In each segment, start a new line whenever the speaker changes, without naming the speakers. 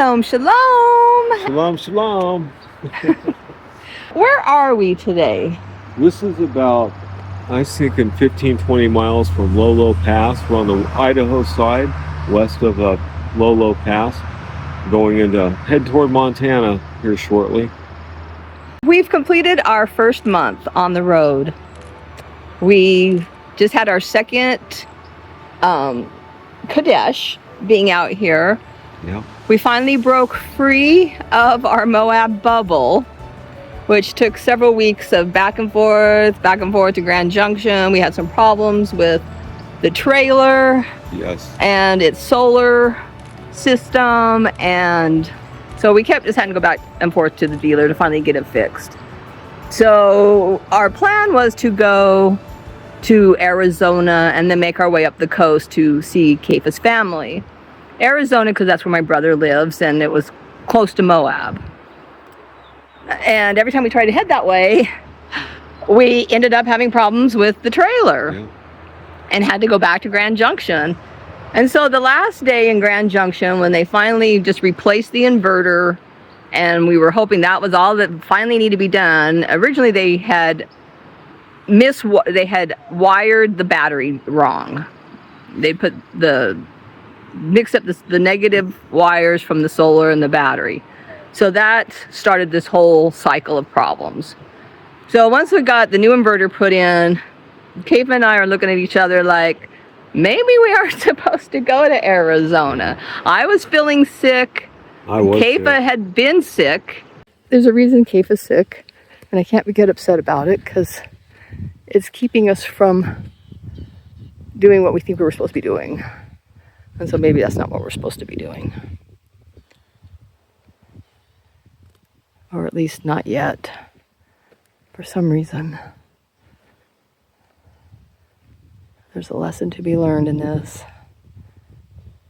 Shalom, shalom.
Shalom, shalom.
Where are we today?
This is about, I think, in 15, 20 miles from Lolo Pass. We're on the Idaho side, west of Lolo Pass, head toward Montana here shortly.
We've completed our first month on the road. We just had our second Kadesh being out here.
Yeah.
We finally broke free of our Moab bubble, which took several weeks of back and forth to Grand Junction. We had some problems with the trailer.
Yes.
And its solar system, and so we kept just having to go back and forth to the dealer to finally get it fixed. So our plan was to go to Arizona and then make our way up the coast to see Kepha's family. Arizona, because that's where my brother lives, and it was close to Moab. And every time we tried to head that way, we ended up having problems with the trailer and had to go back to Grand Junction. And so the last day in Grand Junction, when they finally just replaced the inverter, and we were hoping that was all that finally needed to be done. Originally they had wired the battery wrong. They mixed up the negative wires from the solar and the battery. So that started this whole cycle of problems. So once we got the new inverter put in, Kepha and I are looking at each other like, maybe we aren't supposed to go to Arizona. I was feeling sick. Kepha had been sick. There's a reason Kepha's sick, and I can't get upset about it because it's keeping us from doing what we think we were supposed to be doing. And so maybe that's not what we're supposed to be doing. Or at least not yet, for some reason. There's a lesson to be learned in this.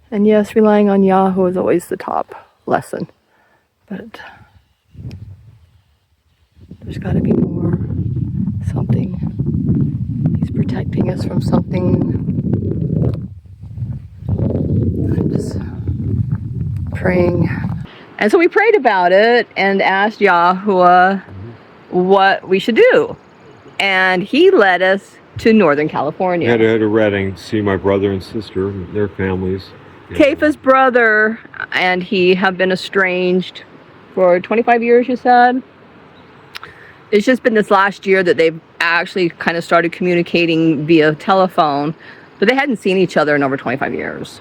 And yes, relying on Yahoo is always the top lesson. But there's got to be more. Something. He's protecting us from something. I'm just praying. And so we prayed about it and asked Yahuwah what we should do. And he led us to Northern California.
I had to head to Redding, see my brother and sister and their families.
Kepha's brother and he have been estranged for 25 years, you said? It's just been this last year that they've actually kind of started communicating via telephone, but they hadn't seen each other in over 25 years.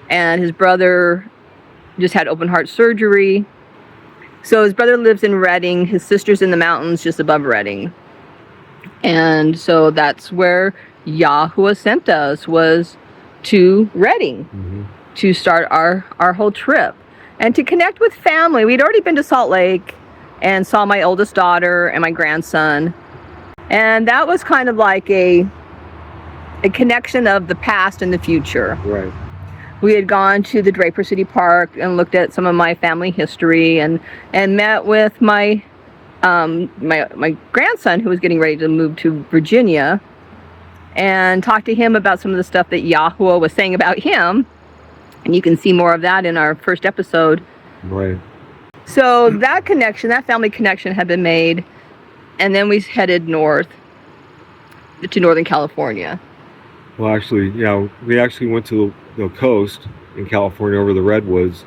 And his brother just had open heart surgery. So his brother lives in Redding. His sister's in the mountains just above Redding. And so that's where Yahuwah sent us, was to Redding to start our whole trip and to connect with family. We'd already been to Salt Lake and saw my oldest daughter and my grandson. And that was kind of like a connection of the past and the future.
Right.
We had gone to the Draper City Park and looked at some of my family history and met with my grandson, who was getting ready to move to Virginia, and talked to him about some of the stuff that Yahuwah was saying about him. And you can see more of that in our first episode.
Right.
So that connection, that family connection had been made. And then we headed north to Northern California.
Well, actually, yeah, we actually went to the coast in California over the redwoods.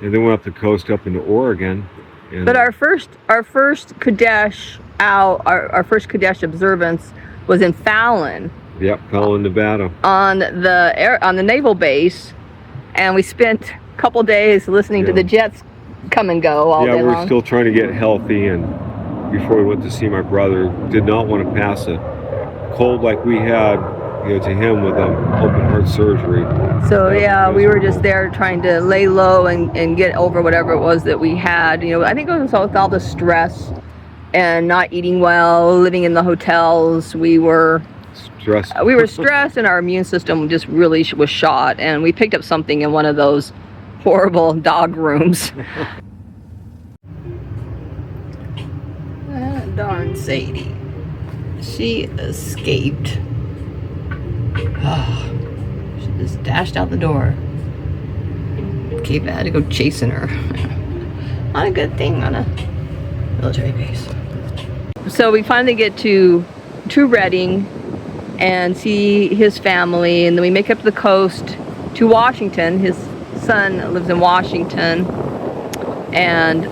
And then went up the coast up into Oregon.
But our first Kadesh our first Kadesh observance was in Fallon.
Yep, Fallon, Nevada.
On the naval base, and we spent a couple days listening to the jets come and go all day long.
Yeah, we're still trying to get healthy, and before we went to see my brother, did not want to pass a cold like we had, to him with open heart surgery.
So yeah, we were just there trying to lay low and get over whatever it was that we had. I think it was with all the stress and not eating well, living in the hotels. We were stressed, and our immune system just really was shot. And we picked up something in one of those horrible dog rooms. Darn Sadie, she escaped. She just dashed out the door. Cape had to go chasing her. Not a good thing on a military base. So we finally get to Redding and see his family, and then we make up the coast to Washington. His son lives in Washington, and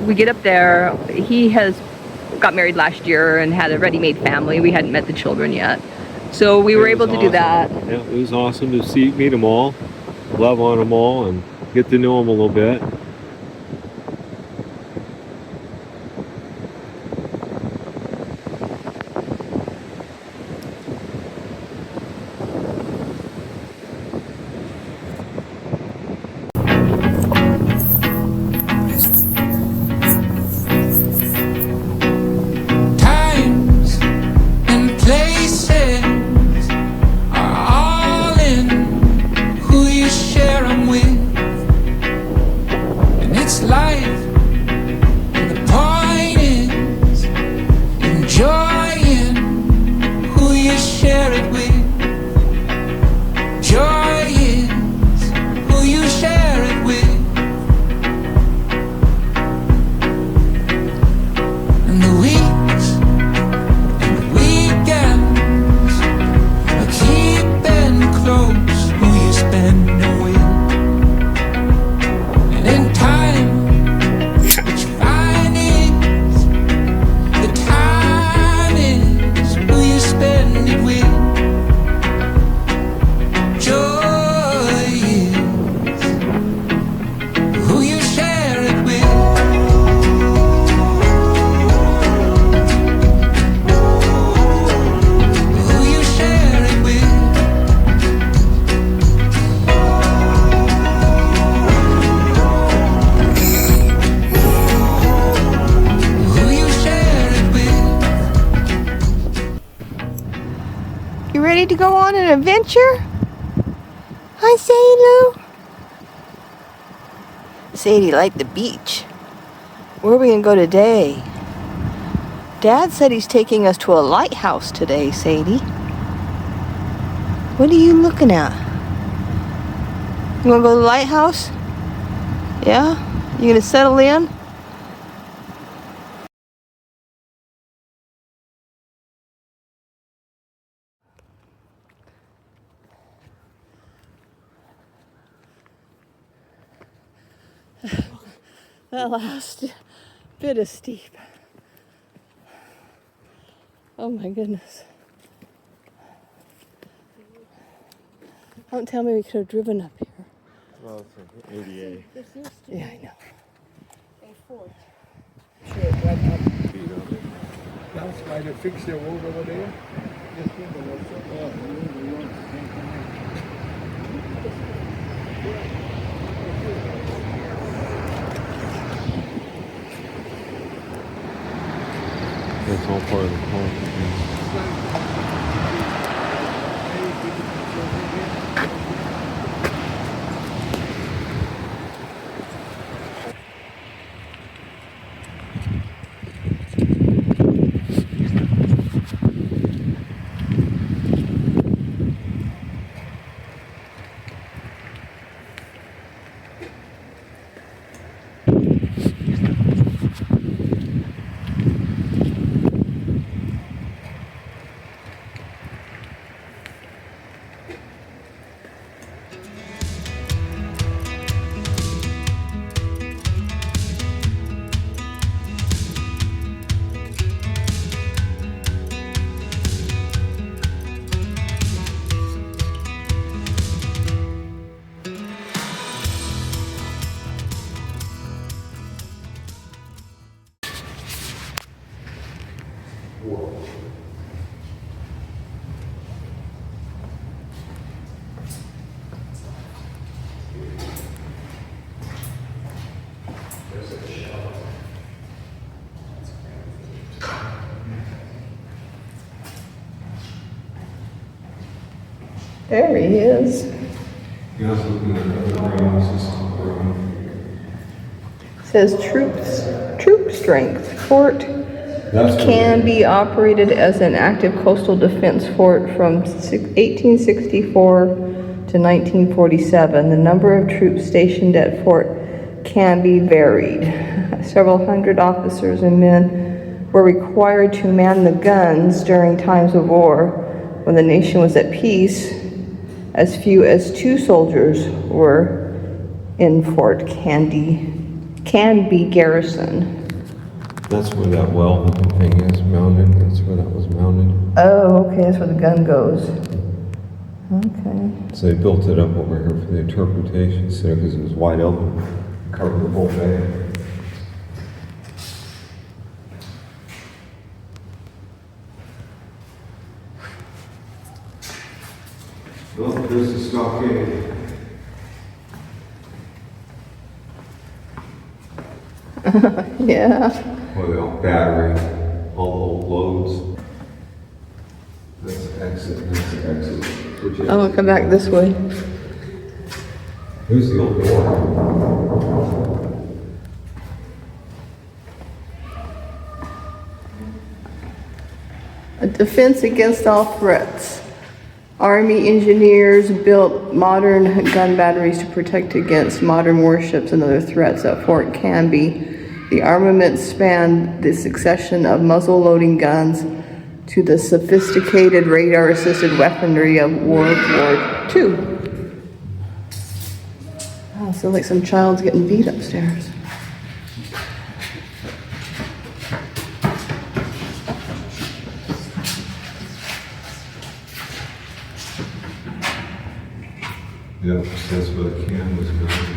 we get up there. He got married last year and had a ready-made family. We hadn't met the children yet. So we were able to do that.
Yeah, it was awesome to meet them all, love on them all, and get to know them a little bit.
Ready to go on an adventure? Hi, Sadie Lou. Sadie liked the beach. Where are we gonna go today? Dad said he's taking us to a lighthouse today, Sadie. What are you looking at? You wanna go to the lighthouse? Yeah? You gonna settle in? That last bit is steep. Oh my goodness. Don't tell me we could have driven up here.
Well, it's an ADA.
Yeah, I know.
That's why they fix the road over there.
That's all part of the park.
There he is.
Yeah, I was looking at other grounds, this is ground.
Says troop strength. Fort can be operated as an active coastal defense fort from 1864 to 1947. The number of troops stationed at fort can be varied. Several hundred officers and men were required to man the guns during times of war. When the nation was at peace, as few as 2 soldiers were in Fort Canby garrison.
That's where that well-looking thing is mounted. That's where that was mounted.
Oh, okay, that's where the gun goes. Okay.
So they built it up over here for the interpretation center because it was wide open, covered the whole bay. Oh, there's the stockade.
Yeah.
Well, the old battery, all the old loads. That's the exit, that's the exit.
I'm gonna come back this way.
Here's the old door.
A defense against all threats. Army engineers built modern gun batteries to protect against modern warships and other threats at Fort Canby. The armament spanned the succession of muzzle-loading guns to the sophisticated radar-assisted weaponry of World War II. Oh, sounds like some child's getting beat upstairs.
Yep, that's where the can was mounted.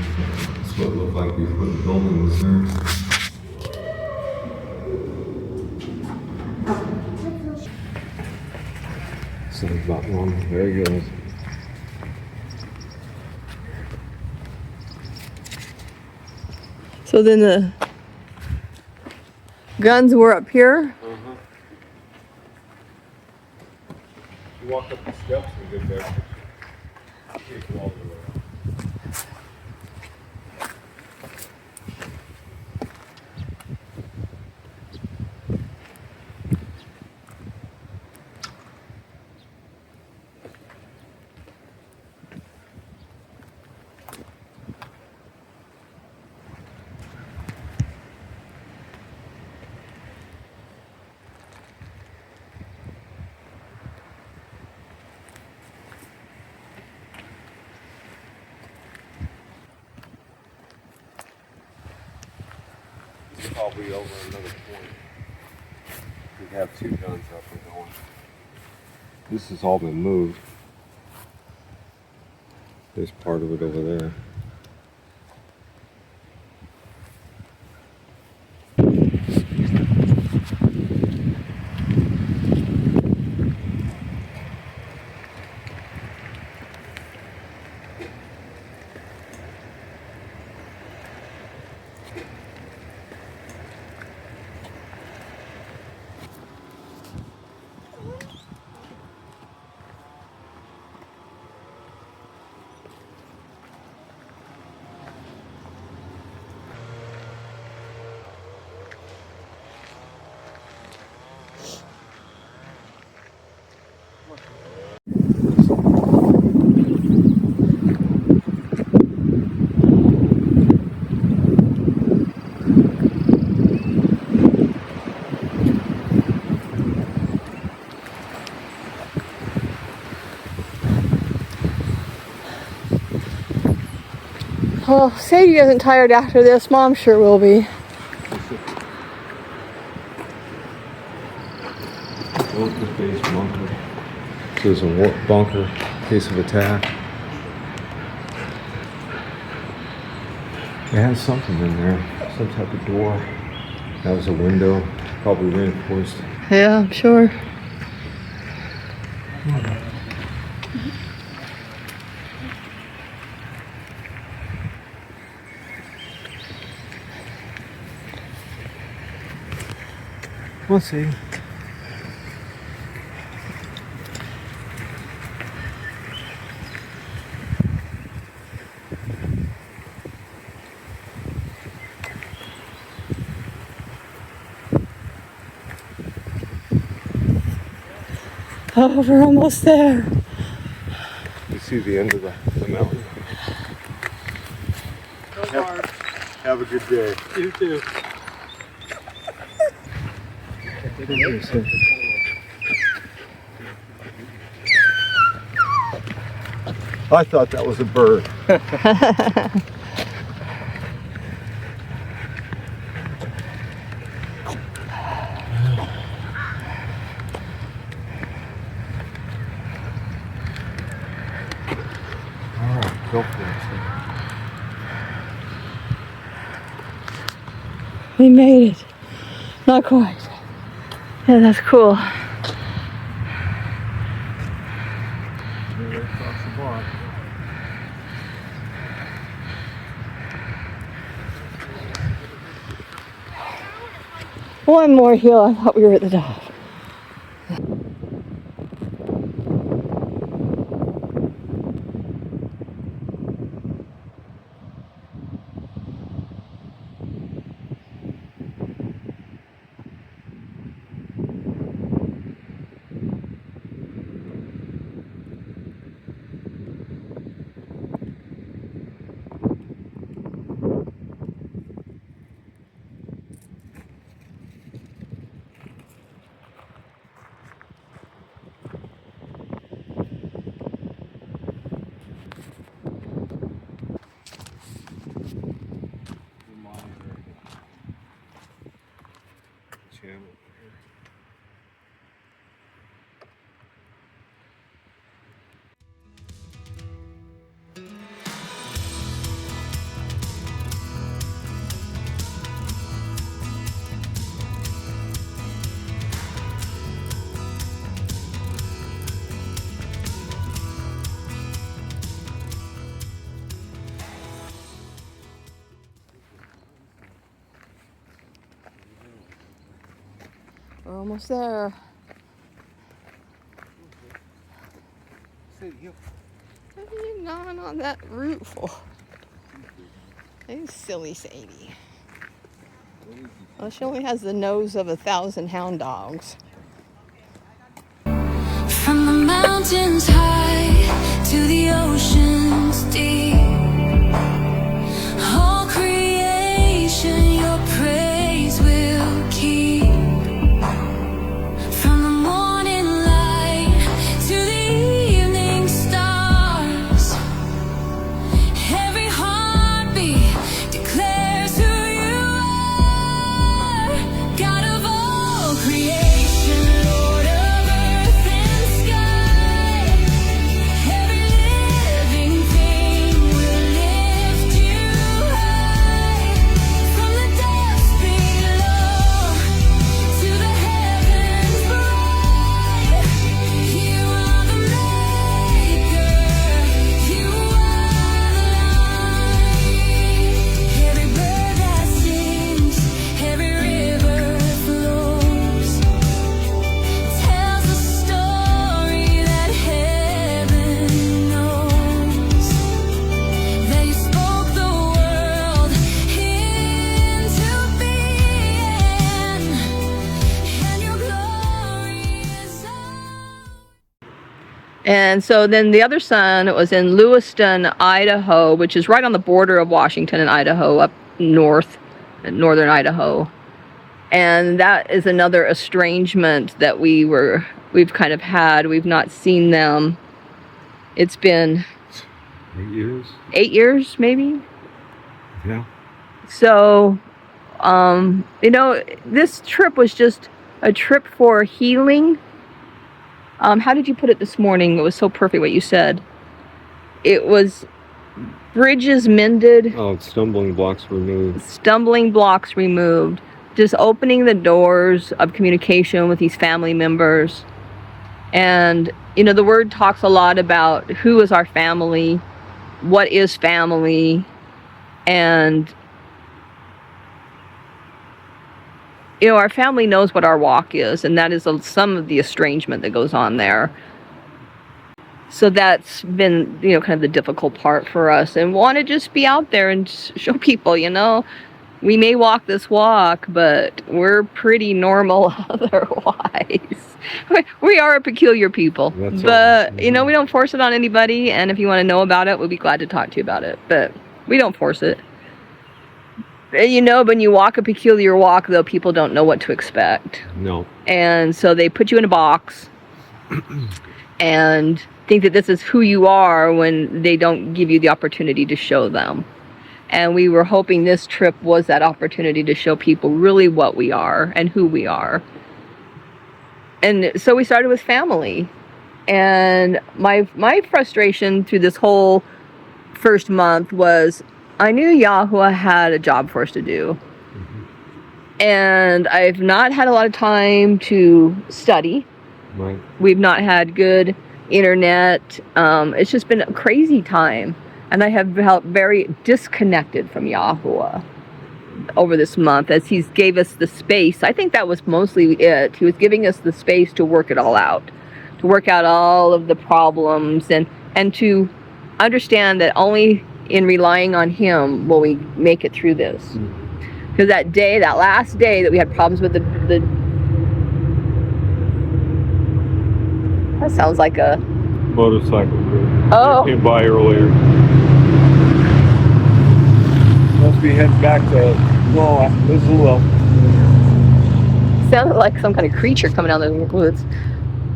That's what it looked like before the building was there. Something about wrong. There he goes.
So then the guns were up here.
You walk up the steps and get there. You go all the way around. Probably over another point. We have 2 guns up and going. This has all been moved. There's part of it over there.
Well, Sadie isn't tired after this. Mom sure will be.
Bulletproof base bunker. So there's a bunker in case of attack. It has something in there, some type of door. That was a window, probably reinforced.
Yeah, I'm sure.
We'll see.
Oh, we're almost there.
You see the end of the mountain. Have a good day.
You too.
I thought that was a bird. Alright, go for it.
We made it. Not quite. Yeah, that's cool.
Across the bar.
One more hill. I thought we were at the top. We're almost there. What are you gnawing on that root for? You silly Sadie. Well, she only has the nose of 1,000 hound dogs.
From the mountains high to the oceans deep, all creation your praise will keep. From the morning light to the evening stars, every heartbeat declares who you are. God of all creation, Lord of earth and sky, every living thing will lift you high. From the dust below to the heavens bright, you are the maker, you are the light. Every bird that sings, every river flows, tells a story that heaven knows. That you spoke the world into being, and your glory is
And so then the other son was in Lewiston, Idaho, which is right on the border of Washington and Idaho, up north, in northern Idaho. And that is another estrangement that we've kind of had. We've not seen them. It's been
8 years?
8 years, maybe.
Yeah.
So, this trip was just a trip for healing. How did you put it this morning? It was so perfect what you said. It was bridges mended,
Oh, stumbling blocks removed.
stumbling blocks removed, just opening the doors of communication with these family members. And, you know, the word talks a lot about who is our family, what is family, and, you know, our family knows what our walk is, and that is some of the estrangement that goes on there. So that's been, you know, kind of the difficult part for us, and want to just be out there and show people, you know, we may walk this walk, but we're pretty normal otherwise. We are a peculiar people,
That's
but
all.
you know, we don't force it on anybody, and if you want to know about it, we'll be glad to talk to you about it, but we don't force it. And, you know, when you walk a peculiar walk, though, people don't know what to expect.
No.
And so they put you in a box and think that this is who you are when they don't give you the opportunity to show them. And we were hoping this trip was that opportunity to show people really what we are and who we are. And so we started with family. And my frustration through this whole first month was I knew Yahuwah had a job for us to do. And I've not had a lot of time to study.
Right.
We've not had good internet. It's just been a crazy time. And I have felt very disconnected from Yahuwah over this month as he's gave us the space. I think that was mostly it. He was giving us the space to work it all out, to work out all of the problems, and to understand that only in relying on him will we make it through this. Because that last day that we had problems with the that sounds like a
Motorcycle.
Oh.
Came by earlier. Must be heading back to Missoula.
sounded like some kind of creature coming out of the woods.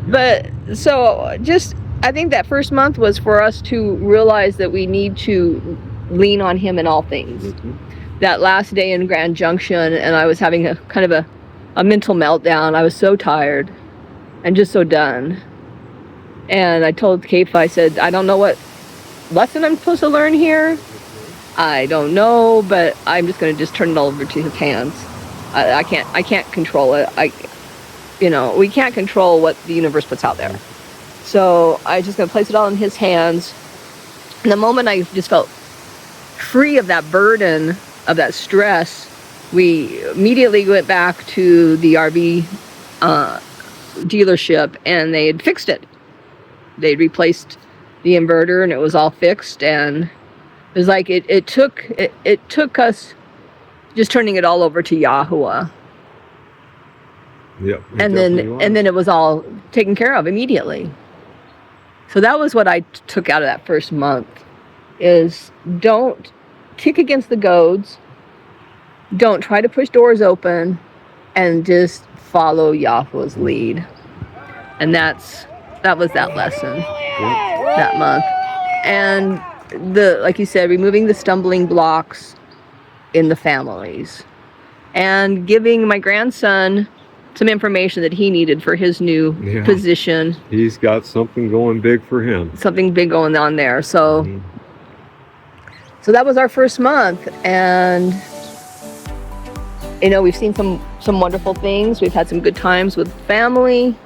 But so just I think that first month was for us to realize that we need to lean on him in all things. That last day in Grand Junction, and I was having a kind of a mental meltdown. I was so tired and just so done. And I told Kaif, I said, I don't know what lesson I'm supposed to learn here. I don't know, but I'm just going to just turn it all over to his hands. I can't control it. We can't control what the universe puts out there. So I'm just going to place it all in his hands. And the moment I just felt free of that burden, of that stress, we immediately went back to the RV dealership, and they had fixed it. They'd replaced the inverter, and it was all fixed. And it was like it took us just turning it all over to Yahuwah.
Yep.
And then it was all taken care of immediately. So that was what I took out of that first month, is don't kick against the goads, don't try to push doors open, and just follow Yahuwah's lead. And that was that lesson that month. And like you said, removing the stumbling blocks in the families, and giving my grandson some information that he needed for his new position.
He's got something going big for him.
Something big going on there. So that was our first month, and we've seen some wonderful things. We've had some good times with family.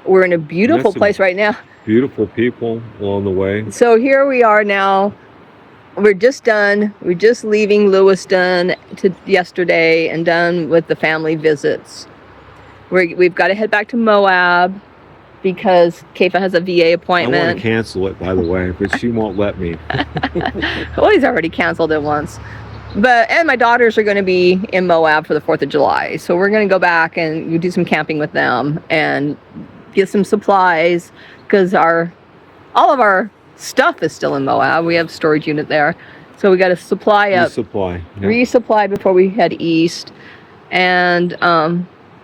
We're in a beautiful place right now.
Beautiful people along the way.
So here we are now. We're just done. We're just leaving Lewiston yesterday and done with the family visits. We've got to head back to Moab because Keifa has a VA appointment.
I want to cancel it, by the way, but she won't let me.
Well, he's already canceled it once. And my daughters are going to be in Moab for the 4th of July. So we're going to go back and do some camping with them and get some supplies, because all of our stuff is still in Moab. We have a storage unit there. So we got to supply up. Resupply before we head east. And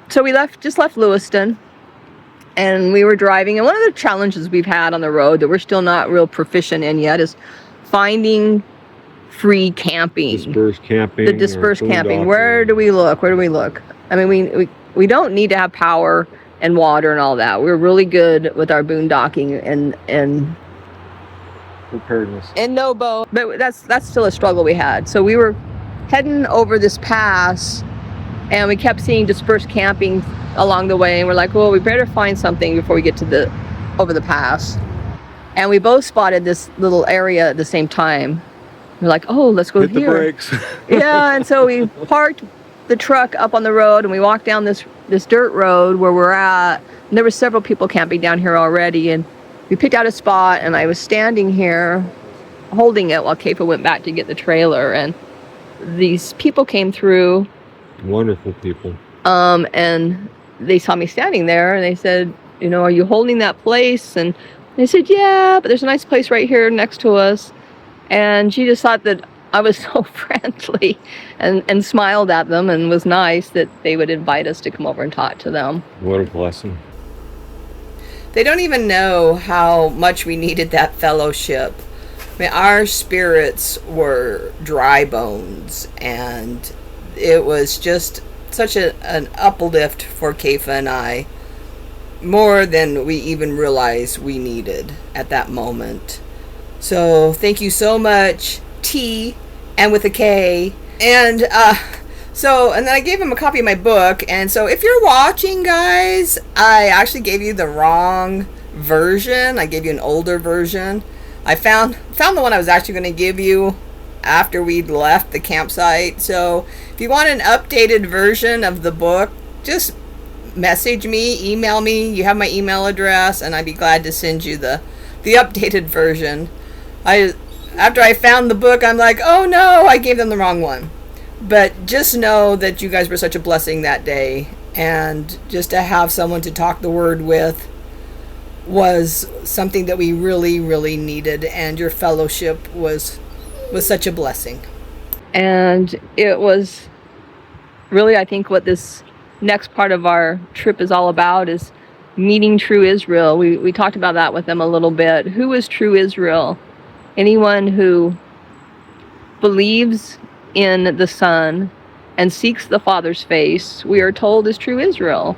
so we just left Lewiston, and we were driving. And one of the challenges we've had on the road that we're still not real proficient in yet is finding free camping.
Dispersed camping.
The dispersed camping. Where do we look? I mean, we don't need to have power and water and all that. We're really good with our boondocking and
preparedness.
And no boat. But that's still a struggle we had. So we were heading over this pass, And we kept seeing dispersed camping along the way, and we're like, well, we better find something before we get to over the pass. And we both spotted this little area at the same time. We're like, oh, let's go
Hit
here.
the brakes.
Yeah, and so we parked the truck up on the road, and we walked down this dirt road where we're at. And there were several people camping down here already, and we picked out a spot, and I was standing here holding it while Kefa went back to get the trailer, and these people came through.
Wonderful people.
And they saw me standing there, and they said, you know, are you holding that place? And I said, yeah, but there's a nice place right here next to us. And she just thought that I was so friendly and smiled at them and was nice that they would invite us to come over and talk to them.
What a blessing.
They don't even know how much we needed that fellowship. I mean, our spirits were dry bones, and it was just such an uplift for Kefa and I, more than we even realized we needed at that moment. So thank you so much, T, and with a K. And and then I gave him a copy of my book. And so if you're watching, guys, I actually gave you the wrong version. I gave you an older version. I found the one I was actually going to give you after we'd left the campsite. So if you want an updated version of the book, just message me, email me. You have my email address, and I'd be glad to send you the updated version. After I found the book, I'm like, oh no, I gave them the wrong one. But just know that you guys were such a blessing that day, and just to have someone to talk the word with was something that we really, really needed, and your fellowship was such a blessing. And it was really, I think, what this next part of our trip is all about, is meeting true Israel. We talked about that with them a little bit. Who is true Israel? Anyone who believes in the Son and seeks the Father's face, we are told, is true Israel.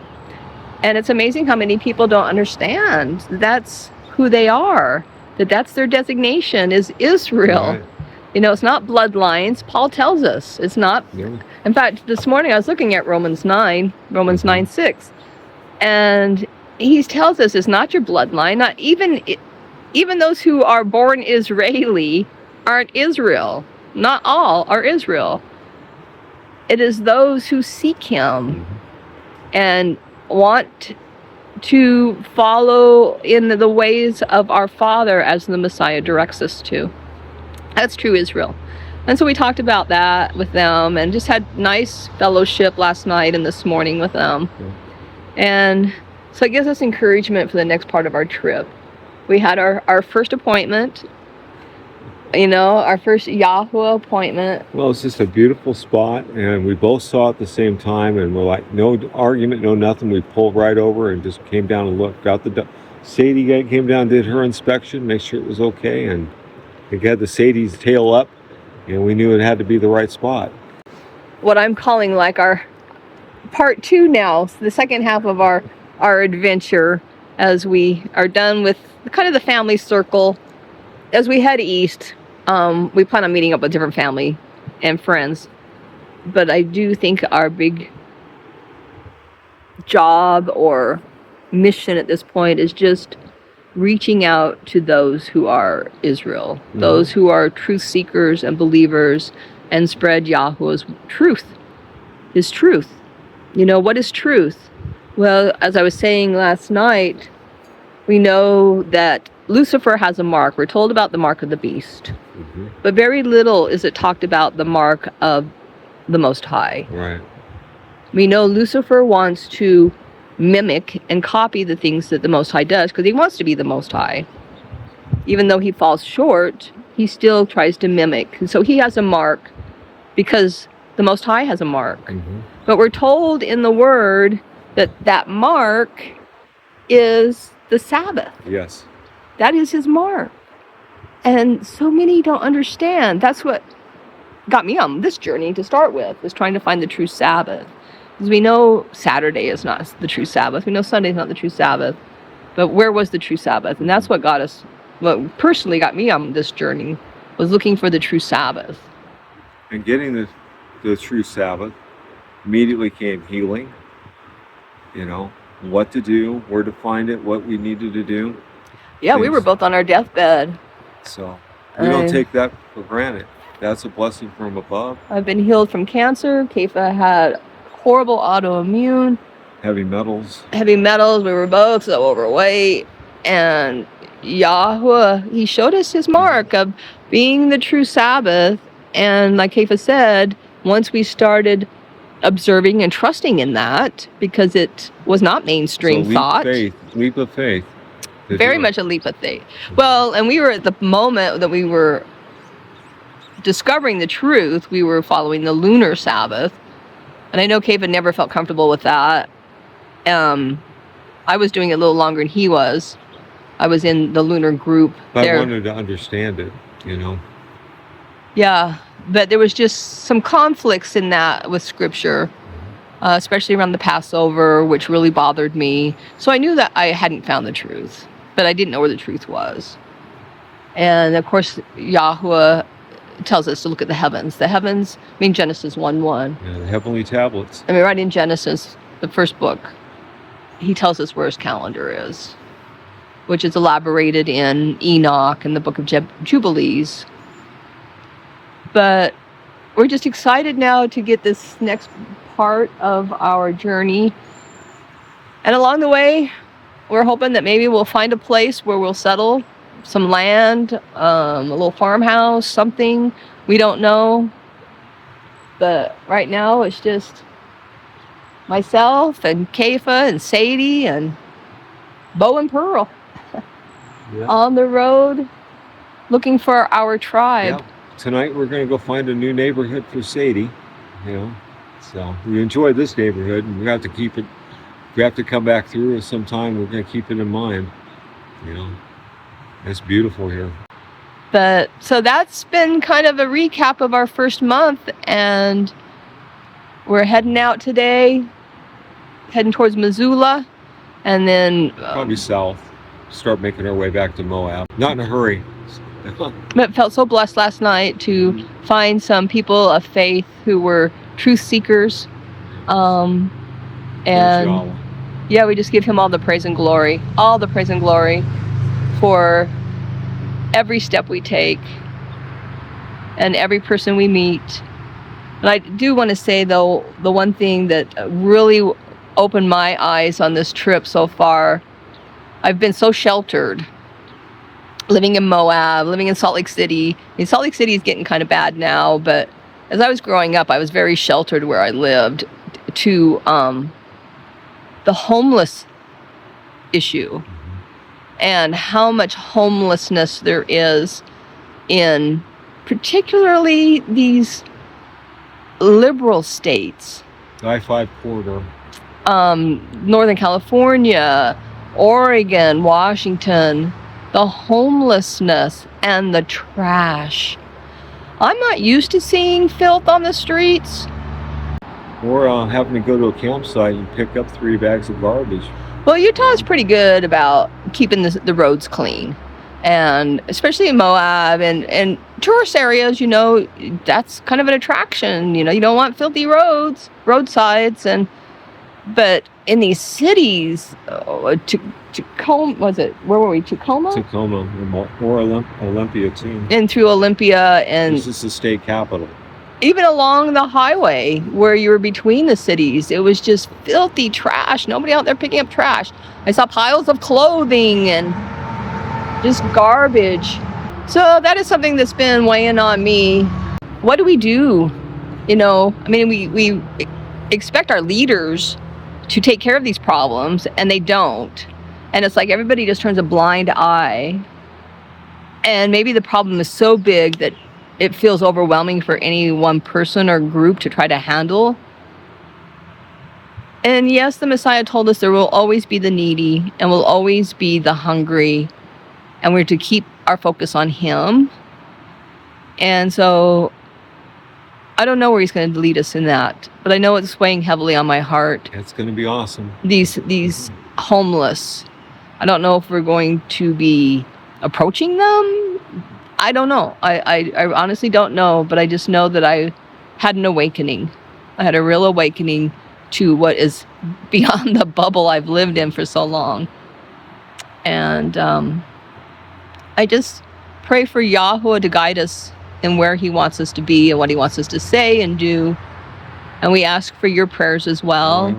And it's amazing how many people don't understand that's who they are, that's their designation, is Israel. Right. You know, it's not bloodlines. Paul tells us it's not. Yeah. In fact, this morning I was looking at Romans 9:6, and he tells us it's not your bloodline. Not even those who are born Israeli aren't Israel. Not all are Israel. It is those who seek him and want to follow in the ways of our Father as the Messiah directs us to. That's true Israel. And so we talked about that with them, and just had nice fellowship last night and this morning with them. And so it gives us encouragement for the next part of our trip. We had our first appointment, you know, our first Yahweh appointment.
Well, it's just a beautiful spot, and we both saw it at the same time, and we're like, no argument, no nothing. We pulled right over and just came down and looked out the Sadie came down, did her inspection, make sure it was okay, and it had the Sadie's tail up, and we knew it had to be the right spot.
What I'm calling like our part 2 now, so the second half of our adventure, as we are done with kind of the family circle. As we head east, we plan on meeting up with different family and friends. But I do think our big job or mission at this point is just reaching out to those who are Israel, those who are truth seekers and believers, and spread Yahweh's truth, his truth. You know, what is truth? Well, as I was saying last night, we know that Lucifer has a mark. We're told about the mark of the beast. But very little is it talked about the mark of the Most High.
Right.
We know Lucifer wants to mimic and copy the things that the Most High does, because he wants to be the Most High. Even though he falls short, he still tries to mimic. And so he has a mark because the Most High has a mark. But we're told in the Word that that mark is the Sabbath.
Yes.
That is his mark. And so many don't understand. That's what got me on this journey to start with, was trying to find the true Sabbath. Because we know Saturday is not the true Sabbath. We know Sunday is not the true Sabbath. But where was the true Sabbath? And that's what personally got me on this journey, was looking for the true Sabbath.
And getting the true Sabbath immediately came healing. You know, what to do, where to find it, what we needed to do.
Yeah, we were
Things.
both on our deathbed.
So we don't
I-
take that for granted. That's a blessing from above.
I've been healed from cancer. Keifa had horrible autoimmune,
Heavy metals.
heavy metals. We were both so overweight. And Yahweh, he showed us his mark of being the true Sabbath. And like Keifa said, once we started observing and trusting in that, because it was not mainstream
So
thought.
Leap of faith.
Very much a leap of faith. Well, and we were at the moment that we were discovering the truth, we were following the lunar Sabbath. And I know Keifa never felt comfortable with that. I was doing it a little longer than he was. I was in the lunar group.
I wanted to understand it, you know.
Yeah, but there was just some conflicts in that with scripture, especially around the Passover, which really bothered me. So I knew that I hadn't found the truth, but I didn't know where the truth was. And of course, Yahweh tells us to look at the heavens. The heavens, Genesis 1:1.
Yeah, the heavenly tablets.
Right in Genesis, the first book, he tells us where his calendar is, which is elaborated in Enoch and the book of Jubilees. But we're just excited now to get this next part of our journey. And along the way, we're hoping that maybe we'll find a place where we'll settle, some land, a little farmhouse, something. We don't know. But right now it's just myself and Keifa and Sadie and Bo and Pearl on the road looking for our tribe.
Yeah. Tonight we're going to go find a new neighborhood for Sadie, you know. So we enjoy this neighborhood, and we have to keep it. We have to come back through it sometime. We're going to keep it in mind, you know. It's beautiful here.
But so that's been kind of a recap of our first month, and we're heading out today, heading towards Missoula, and then
Probably south. Start making our way back to Moab. Not in a hurry.
But felt so blessed last night to find some people of faith who were truth seekers. And yeah, we just give him all the praise and glory for every step we take and every person we meet. And I do want to say, though, the one thing that really opened my eyes on this trip so far, I've been so sheltered. Living in Moab, living in Salt Lake City. Salt Lake City is getting kind of bad now, but as I was growing up, I was very sheltered where I lived to the homeless issue and how much homelessness there is in particularly these liberal states.
I-5 corridor.
Northern California, Oregon, Washington. The homelessness and the trash. I'm not used to seeing filth on the streets.
Or having to go to a campsite and pick up 3 bags of garbage.
Well, Utah is pretty good about keeping the roads clean. And especially in Moab and tourist areas, you know, that's kind of an attraction. You know, you don't want filthy roadsides. But in these cities, Tacoma, was it? Where were we? Tacoma,
or Olympia too.
And through Olympia, and
this is the state capital.
Even along the highway where you were between the cities, it was just filthy trash. Nobody out there picking up trash. I saw piles of clothing and just garbage. So that is something that's been weighing on me. What do we do? You know, I mean, we expect our leaders to take care of these problems, and they don't. And it's like everybody just turns a blind eye. And maybe the problem is so big that it feels overwhelming for any one person or group to try to handle. And yes, the Messiah told us there will always be the needy and will always be the hungry. And we're to keep our focus on him. And so I don't know where he's going to lead us in that, but I know it's weighing heavily on my heart.
It's going to be awesome.
These homeless. I don't know if we're going to be approaching them. I don't know. I honestly don't know, but I just know that I had an awakening. I had a real awakening to what is beyond the bubble I've lived in for so long. And I just pray for Yahweh to guide us in where he wants us to be and what he wants us to say and do. And we ask for your prayers as well,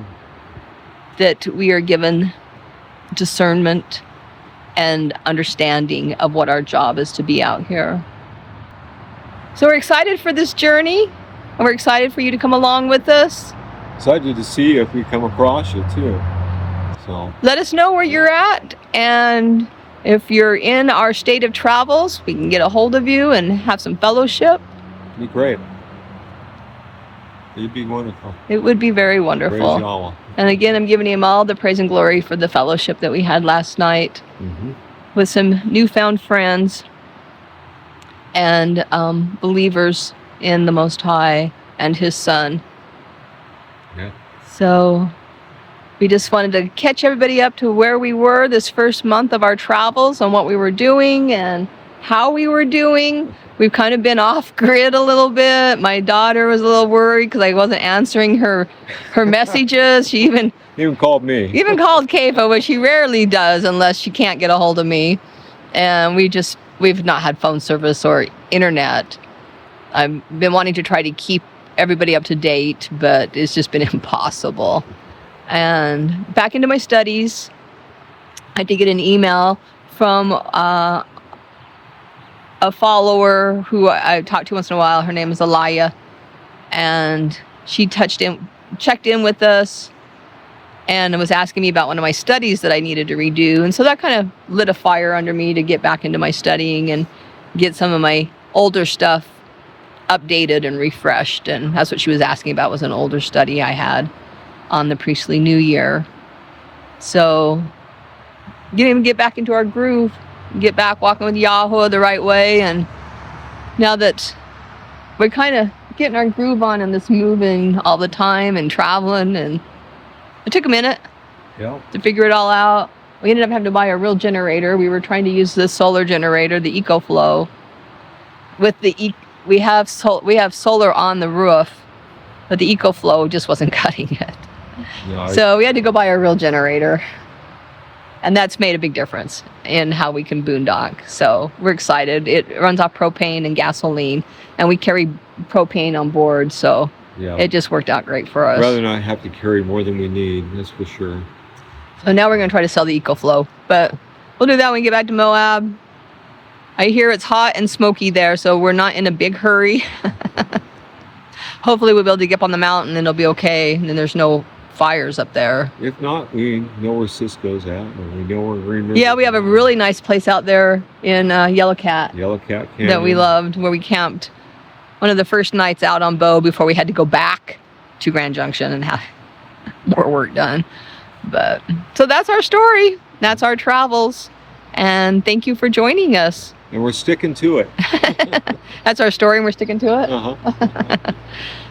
that we are given discernment and understanding of what our job is to be out here. So we're excited for this journey, and we're excited for you to come along with us.
Excited to see if we come across you too. So
Let us know where you're at, and if you're in our state of travels, we can get a hold of you and have some fellowship.
it'd be great. It'd be wonderful.
It would be very
Praise
wonderful.
Yahweh.
And again, I'm giving him all the praise and glory for the fellowship that we had last night
Mm-hmm.
with some newfound friends and believers in the Most High and his Son.
Yeah.
So we just wanted to catch everybody up to where we were this first month of our travels and what we were doing and how we were doing. We've kind of been off grid a little bit. My daughter was a little worried because I wasn't answering her messages. She even
called me.
called Kefa, which she rarely does unless she can't get a hold of me. And we've not had phone service or internet. I've been wanting to try to keep everybody up to date, but it's just been impossible. And back into my studies, I did get an email from a follower who I talk to once in a while. Her name is Eloah, and she checked in with us and was asking me about one of my studies that I needed to redo. And so that kind of lit a fire under me to get back into my studying and get some of my older stuff updated and refreshed. And that's what she was asking about, was an older study I had on the priestly new year. So get back into our groove, get back walking with Yahweh the right way. And now that we're kind of getting our groove on in this moving all the time and traveling, and it took a minute to figure it all out. We ended up having to buy a real generator. We were trying to use this solar generator, the EcoFlow. With we have solar on the roof, but the EcoFlow just wasn't cutting it. So we had to go buy a real generator. And that's made a big difference in how we can boondock. So we're excited. It runs off propane and gasoline, and we carry propane on board. So it just worked out great for us.
Rather not have to carry more than we need, that's for sure.
So now we're going to try to sell the EcoFlow, but we'll do that when we get back to Moab. I hear it's hot and smoky there, so we're not in a big hurry. Hopefully we'll be able to get up on the mountain and it'll be okay, and then there's no fires up there.
If not, we know where Cisco's at, and we know where Remnant.
Yeah, we have a really nice place out there in Yellow Cat
Canyon
that we loved, where we camped one of the first nights out on Bow before we had to go back to Grand Junction and have more work done. But so that's our story. That's our travels. And thank you for joining us.
And we're sticking to it.
That's our story, and we're sticking to it.
Uh-huh.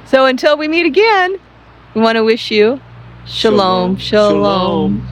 So until we meet again, we want to wish you shalom, shalom.